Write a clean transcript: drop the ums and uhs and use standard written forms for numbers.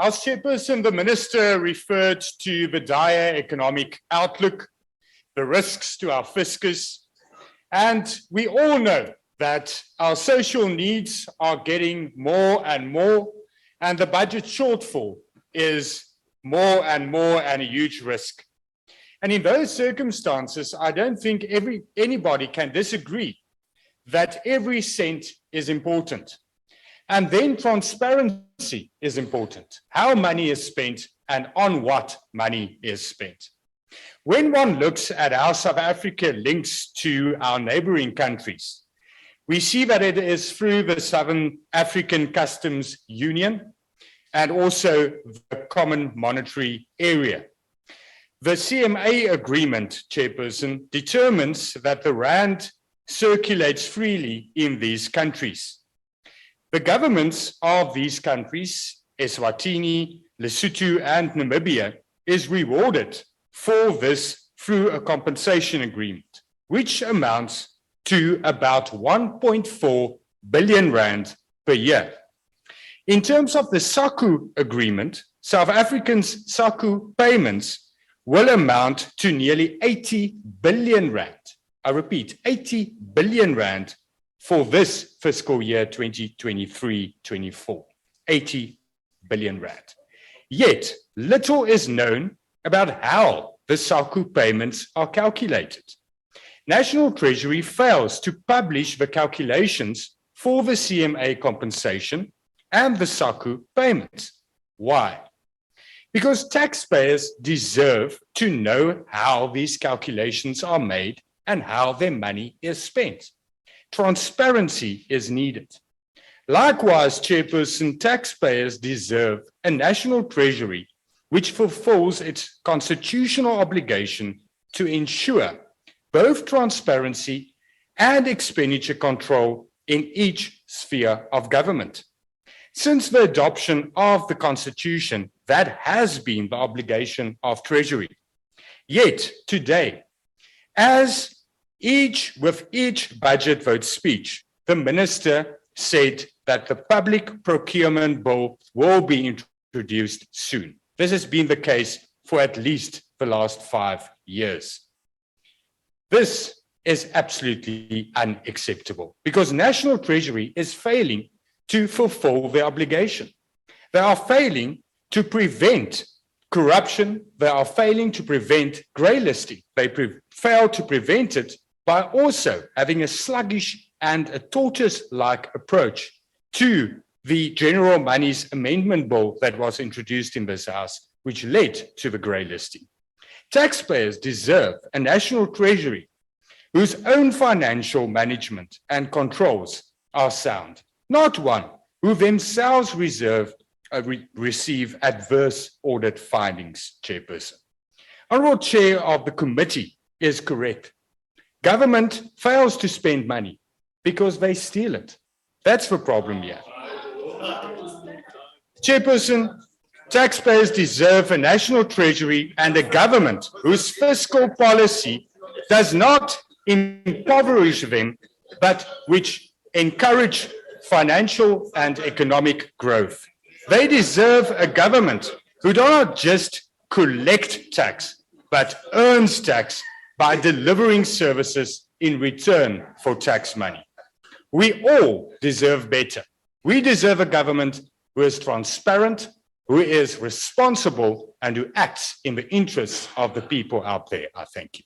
House Chairperson, the Minister referred to the dire economic outlook, the risks to our fiscus, and we all know that our social needs are getting more and more, and the budget shortfall is more and a huge risk. And in those circumstances, I don't think anybody can disagree that every cent is important. And then transparency is important. How money is spent and on what money is spent. When one looks at how South Africa links to our neighboring countries, we see that it is through the Southern African Customs Union and also the Common Monetary Area. The CMA agreement, Chairperson, determines that the rand circulates freely in these countries. The governments of these countries, Eswatini, Lesotho, and Namibia, is rewarded for this through a compensation agreement, which amounts to about 1.4 billion rand per year. In terms of the SACU agreement, South Africans' SACU payments will amount to nearly 80 billion rand. I repeat, 80 billion rand for this fiscal year 2023-24, 80 billion rand. Yet, little is known about how the SACU payments are calculated. National Treasury fails to publish the calculations for the CMA compensation and the SACU payments. Why? Because taxpayers deserve to know how these calculations are made and how their money is spent. Transparency is needed. Likewise, Chairperson, taxpayers deserve a national treasury which fulfills its constitutional obligation to ensure both transparency and expenditure control in each sphere of government. Since the adoption of the Constitution, that has been the obligation of Treasury. Yet today, with each budget vote speech, the Minister said that the public procurement bill will be introduced soon. This has been the case for at least the last 5 years. This is absolutely unacceptable because National Treasury is failing to fulfill their obligation. They are failing to prevent corruption. They are failing to prevent grey listing. They fail to prevent it by also having a sluggish and a tortoise-like approach to the General Monies Amendment Bill that was introduced in this House, which led to the grey listing. Taxpayers deserve a National Treasury whose own financial management and controls are sound, not one who themselves receive adverse audit findings, Chairperson. Honourable Chair of the committee is correct. Government fails to spend money because they steal it. That's the problem here. Chairperson, taxpayers deserve a national treasury and a government whose fiscal policy does not impoverish them, but which encourage financial and economic growth. They deserve a government who does not just collect tax, but earns tax by delivering services in return for tax money. We all deserve better. We deserve a government who is transparent, who is responsible, and who acts in the interests of the people out there. I thank you.